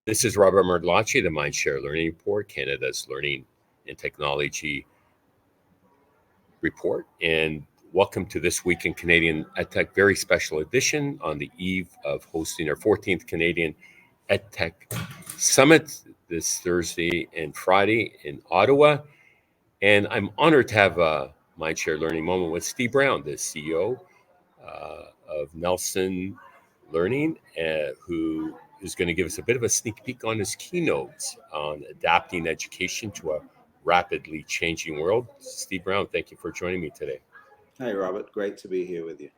This is Robert Mardlacci, the Mindshare Learning Report, Canada's Learning and Technology Report. And welcome to This Week in Canadian EdTech, very special edition on the eve of hosting our 14th Canadian EdTech Summit this Thursday and Friday in Ottawa. And I'm honored to have a Mindshare Learning moment with Steve Brown, the CEO of Nelson Learning, who is going to give us a bit of a sneak peek on his keynotes on adapting education to a rapidly changing world. Steve Brown, thank you for joining me today. Hi, Robert. Great to be here with you.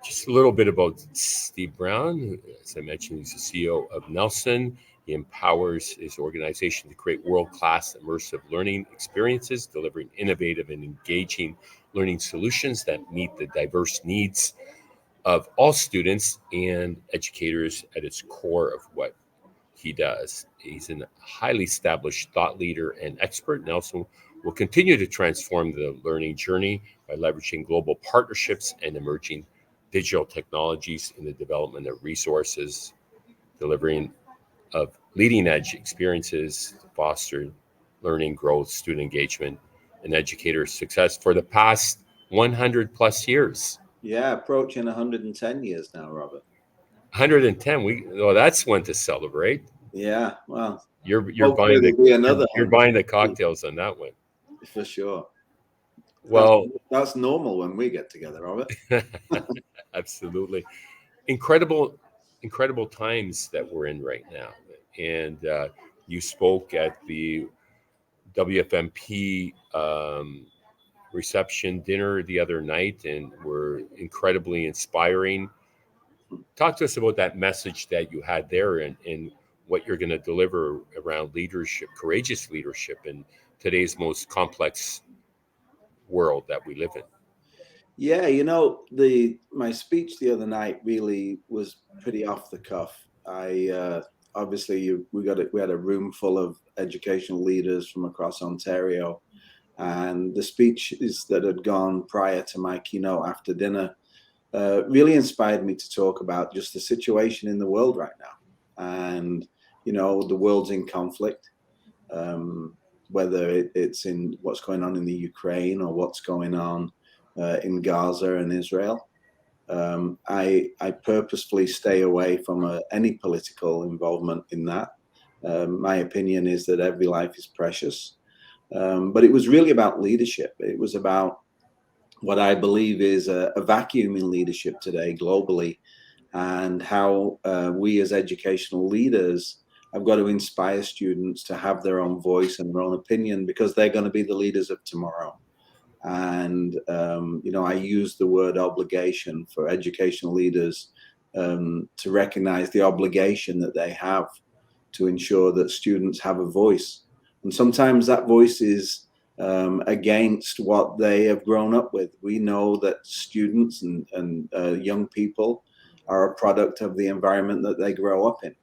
Just a little bit about Steve Brown. As I mentioned, he's the CEO of Nelson. He empowers his organization to create world-class immersive learning experiences, delivering innovative and engaging learning solutions that meet the diverse needs of all students and educators at its core of what he does. He's a highly established thought leader and expert. Nelson will continue to transform the learning journey by leveraging global partnerships and emerging digital technologies in the development of resources, delivering of leading edge experiences to foster learning growth, student engagement, and educator success for the past 100 plus years. Yeah, approaching 110 years now, Robert. 110. That's one to celebrate. Yeah, well, you're buying the cocktails on that one for sure. Well, that's normal when we get together, Robert. Absolutely, incredible times that we're in right now. And you spoke at the WFMP reception dinner the other night, and were incredibly inspiring. Talk to us about that message that you had there, and what you're going to deliver around leadership, courageous leadership in today's most complex world that we live in. Yeah, my speech the other night really was pretty off the cuff. Obviously we had a room full of educational leaders from across Ontario, and the speeches that had gone prior to my keynote after dinner really inspired me to talk about just the situation in the world right now. And the world's in conflict, whether it's in what's going on in the Ukraine or what's going on in Gaza and Israel. I purposefully stay away from any political involvement in that. My opinion is that every life is precious. But it was really about leadership. It was about what I believe is a vacuum in leadership today globally, and how we as educational leaders have got to inspire students to have their own voice and their own opinion, because they're going to be the leaders of tomorrow. And, I use the word obligation for educational leaders to recognize the obligation that they have to ensure that students have a voice. And sometimes that voice is against what they have grown up with. We know that students and young people are a product of the environment that they grow up in.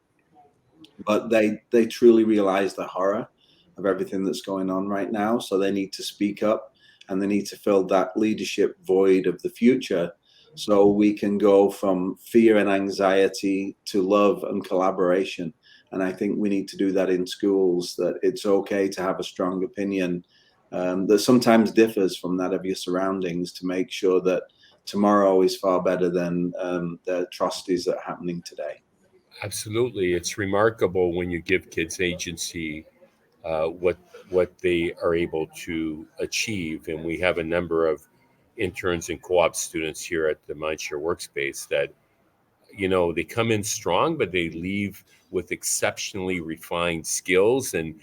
But they truly realize the horror of everything that's going on right now. So they need to speak up, and they need to fill that leadership void of the future, so we can go from fear and anxiety to love and collaboration. And I think we need to do that in schools, that it's okay to have a strong opinion that sometimes differs from that of your surroundings, to make sure that tomorrow is far better than the atrocities that are happening today. Absolutely. It's remarkable when you give kids agency, what they are able to achieve. And we have a number of interns and co-op students here at the Mindshare Workspace that, they come in strong, but they leave with exceptionally refined skills and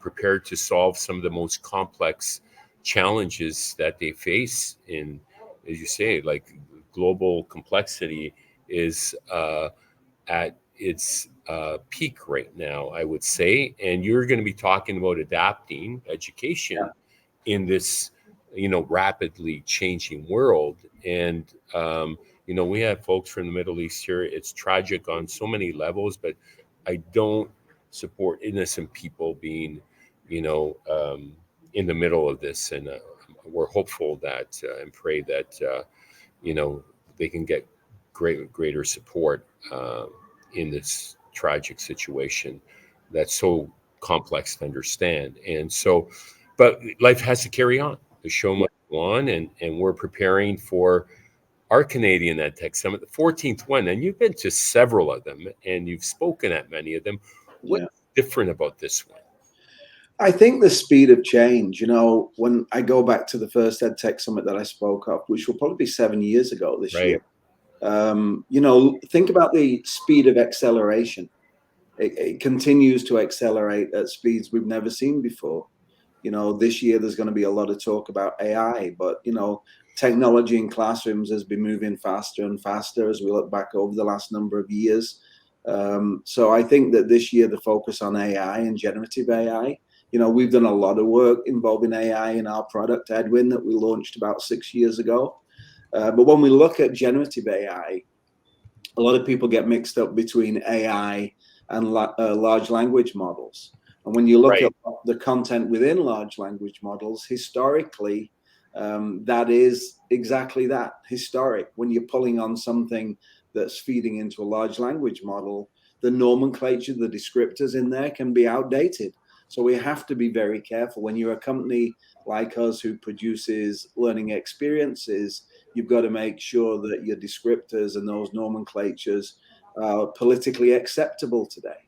prepared to solve some of the most complex challenges that they face in, as you say, like global complexity is at its peak right now, I would say. And you're going to be talking about adapting education in this, rapidly changing world. And, we have folks from the Middle East here. It's tragic on so many levels, but I don't support innocent people being, in the middle of this. And we're hopeful that and pray that, they can get greater support in this tragic situation that's so complex to understand. And so, but life has to carry on. The show must go on, and we're preparing for our Canadian EdTech Summit, the 14th one. And you've been to several of them, and you've spoken at many of them. What's different about this one? I think the speed of change, when I go back to the first EdTech Summit that I spoke of, which will probably be 7 years ago this year, think about the speed of acceleration. It continues to accelerate at speeds we've never seen before. This year there's going to be a lot of talk about AI, but technology in classrooms has been moving faster and faster as we look back over the last number of years. So I think that this year the focus on AI and generative AI, we've done a lot of work involving AI in our product, Edwin, that we launched about 6 years ago. But when we look at generative AI, a lot of people get mixed up between AI and large language models. And when you look at the content within large language models, historically, that is exactly that, historic. When you're pulling on something that's feeding into a large language model, the nomenclature, the descriptors in there can be outdated. So we have to be very careful. When you're a company like us who produces learning experiences, you've got to make sure that your descriptors and those nomenclatures are politically acceptable today.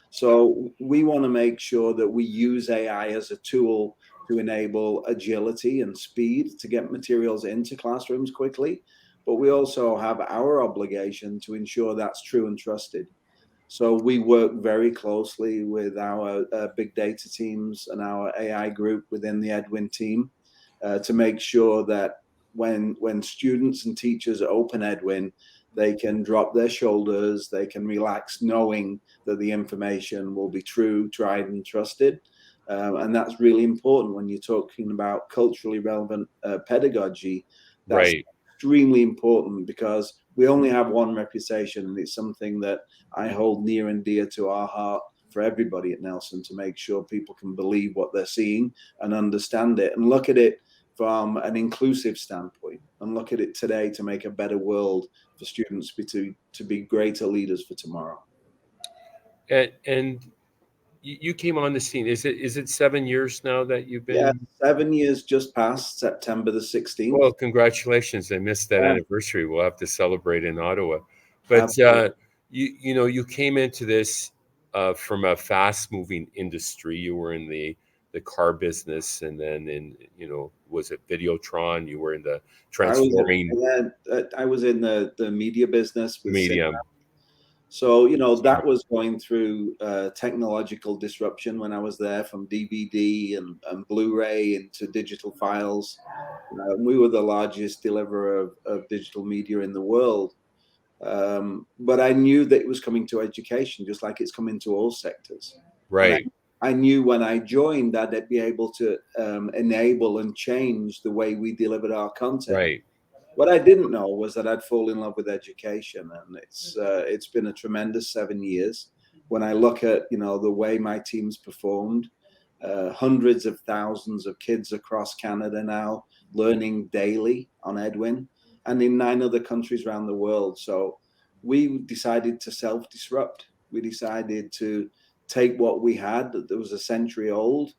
So we want to make sure that we use AI as a tool to enable agility and speed to get materials into classrooms quickly. But we also have our obligation to ensure that's true and trusted. So we work very closely with our big data teams and our AI group within the Edwin team to make sure that when students and teachers open Edwin, they can drop their shoulders, they can relax knowing that the information will be true, tried, and trusted. And that's really important when you're talking about culturally relevant pedagogy. That's extremely important because we only have one reputation, and it's something that I hold near and dear to our heart for everybody at Nelson, to make sure people can believe what they're seeing and understand it and look at it from an inclusive standpoint, and look at it today to make a better world for students to be greater leaders for tomorrow. And you came on the scene. Is it 7 years now that you've been? Yeah, 7 years just passed, September the 16th. Well, congratulations. I missed that anniversary. We'll have to celebrate in Ottawa. But you came into this from a fast-moving industry. You were in the car business, and then was it Videotron? You were in the transforming. I was in the media business with media. So, that was going through technological disruption when I was there, from DVD and Blu-ray into digital files. We were the largest deliverer of digital media in the world. But I knew that it was coming to education, just like it's coming to all sectors. Right. And I knew when I joined that I'd be able to enable and change the way we delivered our content. Right. What I didn't know was that I'd fall in love with education, and it's been a tremendous 7 years. When I look at the way my team's performed, hundreds of thousands of kids across Canada now learning daily on Edwin, and in 9 other countries around the world. So we decided to self-disrupt. We decided to take what we had that was a century old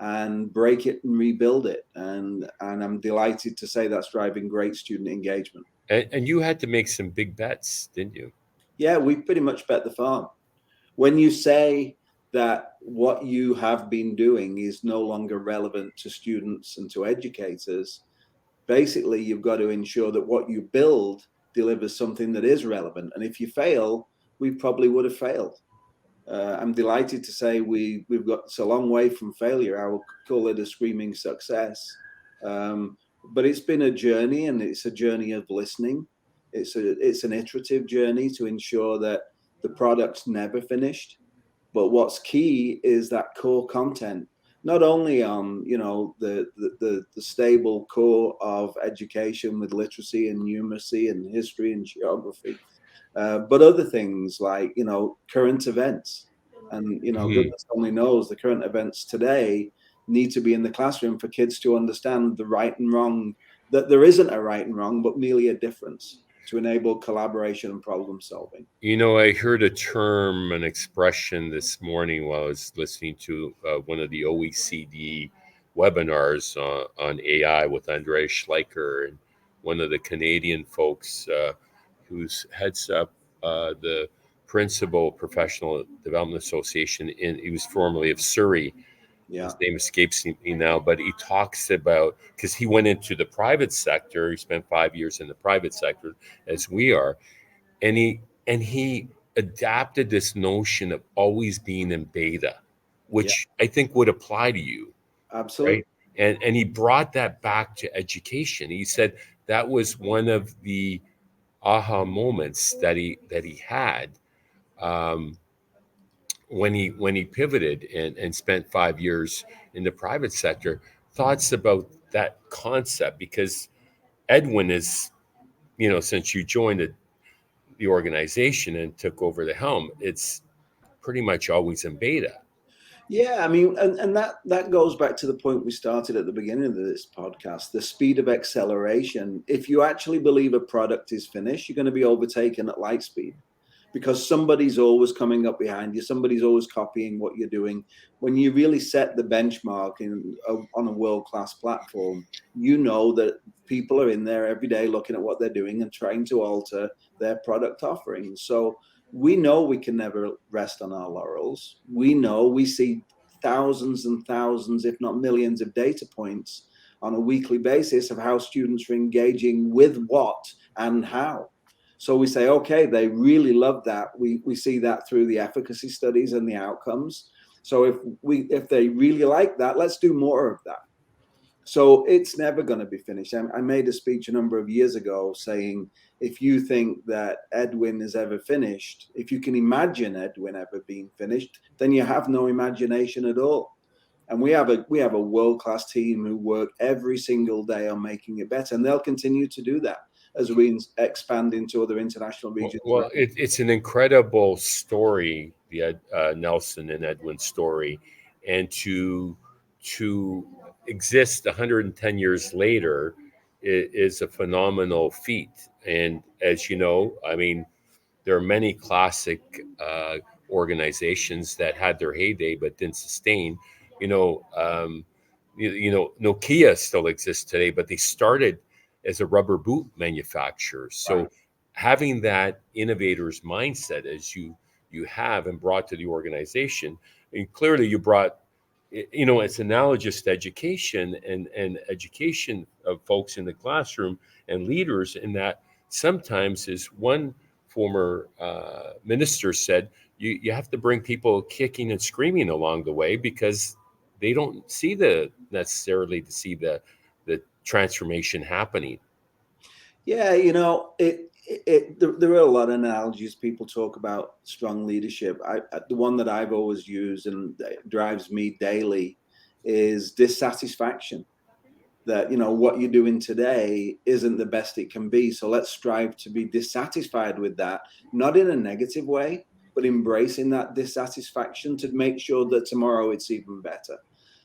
and break it and rebuild it. And I'm delighted to say that's driving great student engagement. And you had to make some big bets, didn't you? Yeah, we pretty much bet the farm. When you say that what you have been doing is no longer relevant to students and to educators, basically you've got to ensure that what you build delivers something that is relevant. And if you fail, we probably would have failed. I'm delighted to say we've got a long way from failure. I would call it a screaming success. But it's been a journey, and it's a journey of listening. It's an iterative journey to ensure that the product's never finished. But what's key is that core content, not only on the stable core of education with literacy and numeracy and history and geography, but other things like current events. And goodness only knows the current events today need to be in the classroom for kids to understand the right and wrong, that there isn't a right and wrong, but merely a difference, to enable collaboration and problem solving. You know, I heard a term, an expression this morning while I was listening to one of the OECD webinars on AI with Andreas Schleicher and one of the Canadian folks who's heads up the Principal Professional Development Association. He was formerly of Surrey. Yeah. His name escapes me now, but he talks about, because he went into the private sector. He spent 5 years in the private sector, as we are, and he adapted this notion of always being in beta, Yeah. which I think would apply to you, Absolutely. right? And he brought that back to education. He said that was one of the aha moments that he had, um, when he pivoted and spent 5 years in the private sector. Thoughts about that concept, because Edwin is, since you joined the organization and took over the helm, it's pretty much always in beta. Yeah, I mean, and that goes back to the point we started at the beginning of this podcast, the speed of acceleration. If you actually believe a product is finished, you're going to be overtaken at light speed, because somebody's always coming up behind you. Somebody's always copying what you're doing. When you really set the benchmark on a world-class platform, you know that people are in there every day looking at what they're doing and trying to alter their product offerings. So we know we can never rest on our laurels. We see thousands and thousands, if not millions, of data points on a weekly basis of how students are engaging with what and how. So we say, okay, they really love that. We see that through the efficacy studies and the outcomes. So if they really like that, let's do more of that. So it's never going to be finished. I made a speech a number of years ago saying, if you think that Edwin is ever finished, if you can imagine Edwin ever being finished, then you have no imagination at all. And we have a world-class team who work every single day on making it better, and they'll continue to do that as we expand into other international regions. Well, it's an incredible story, the Nelson and Edwin story, and to exist 110 years later is a phenomenal feat. And as you know, I mean, there are many classic organizations that had their heyday but didn't sustain. You know, Nokia still exists today, but they started as a rubber boot manufacturer. So Right. having that innovator's mindset, as you have and brought to the organization, and clearly you brought, it's analogous to education and education of folks in the classroom and leaders, in that sometimes, as one former minister said, you have to bring people kicking and screaming along the way, because they don't see necessarily to see the transformation happening. Yeah, there are a lot of analogies. People talk about strong leadership. The one that I've always used and that drives me daily is dissatisfaction. That what you're doing today isn't the best it can be. So let's strive to be dissatisfied with that, not in a negative way, but embracing that dissatisfaction to make sure that tomorrow it's even better.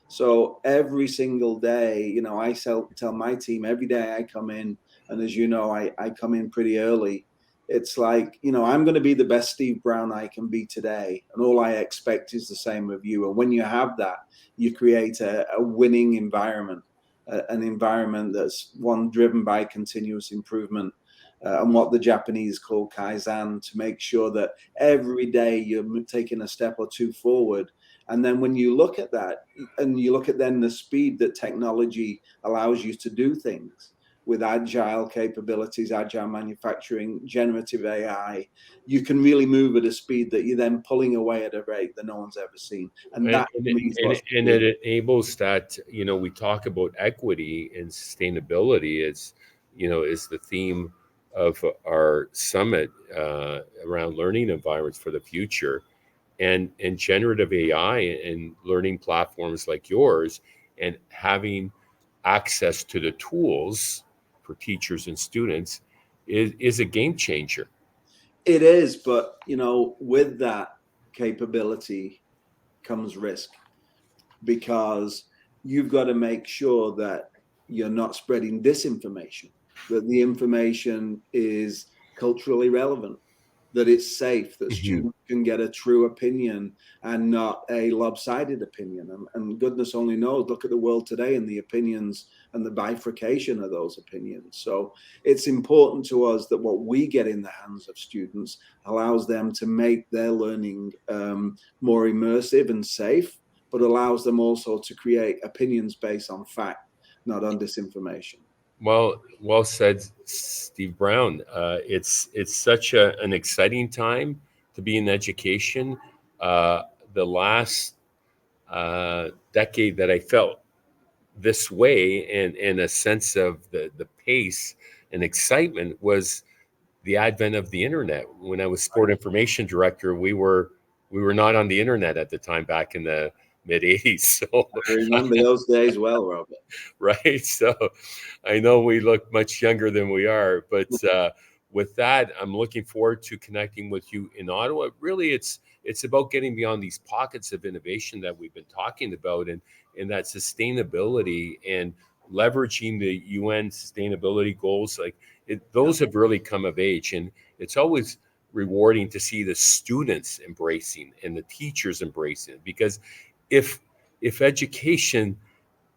So every single day, I tell my team every day I come in, and as you know, I come in pretty early. It's like, I'm going to be the best Steve Brown I can be today. And all I expect is the same of you. And when you have that, you create a winning environment, an environment that's one driven by continuous improvement. And what the Japanese call Kaizen, to make sure that every day you're taking a step or two forward. And then when you look at that, and you look at then the speed that technology allows you to do things with agile capabilities, agile manufacturing, generative AI, you can really move at a speed that you're then pulling away at a rate that no one's ever seen. And and, that and, to me is what's and it enables that. We talk about equity and sustainability as, is the theme of our summit around learning environments for the future, and generative AI and learning platforms like yours, and having access to the tools for teachers and students is a game changer. It is, but with that capability comes risk, because you've got to make sure that you're not spreading disinformation, that the information is culturally relevant, that it's safe, that students can get a true opinion and not a lopsided opinion. And goodness only knows, look at the world today and the opinions and the bifurcation of those opinions. So it's important to us that what we get in the hands of students allows them to make their learning more immersive and safe, but allows them also to create opinions based on fact, not on disinformation. Well said, Steve Brown. It's such an exciting time to be in education. The last decade that I felt this way, and a sense of the pace and excitement, was the advent of the internet. When I was sport information director, we were not on the internet at the time back in the mid 80s. So I remember those days well, Robert. right. So I know we look much younger than we are, but with that, I'm looking forward to connecting with you in Ottawa. Really, it's about getting beyond these pockets of innovation that we've been talking about, and that sustainability and leveraging the UN sustainability goals. Like those have really come of age, and it's always rewarding to see the students embracing and the teachers embracing it, because if education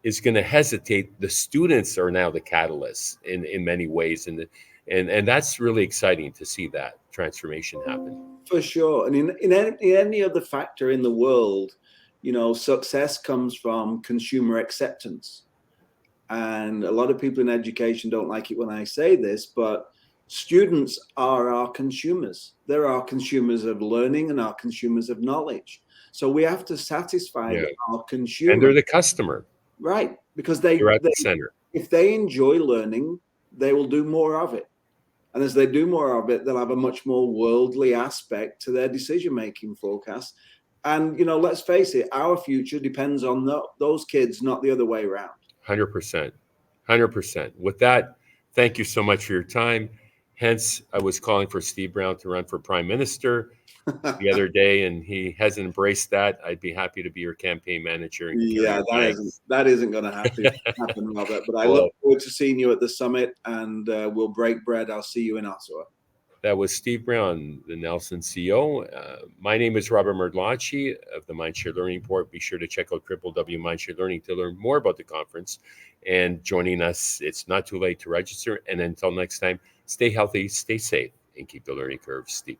is going to hesitate, the students are now the catalysts in many ways, and that's really exciting to see that transformation happen. For sure. And in any other factor in the world, success comes from consumer acceptance. And a lot of people in education don't like it when I say this, but students are our consumers. They're our consumers of learning and our consumers of knowledge. So we have to satisfy our consumers. And they're the customer. Right. Because they're at the center. If they enjoy learning, they will do more of it. And as they do more of it, they'll have a much more worldly aspect to their decision-making forecast. And, let's face it, our future depends on those kids, not the other way around. 100%. 100%. With that, thank you so much for your time. Hence, I was calling for Steve Brown to run for Prime Minister the other day, and he hasn't embraced that. I'd be happy to be your campaign manager. Yeah, that isn't going to happen, Robert. But I look forward to seeing you at the summit, and we'll break bread. I'll see you in Ottawa. That was Steve Brown, the Nelson CEO. My name is Robert Merdlacci of the Mindshare Learning Report. Be sure to check out www.mindshare.learning to learn more about the conference and joining us. It's not too late to register. And until next time, stay healthy, stay safe, and keep the learning curve steep.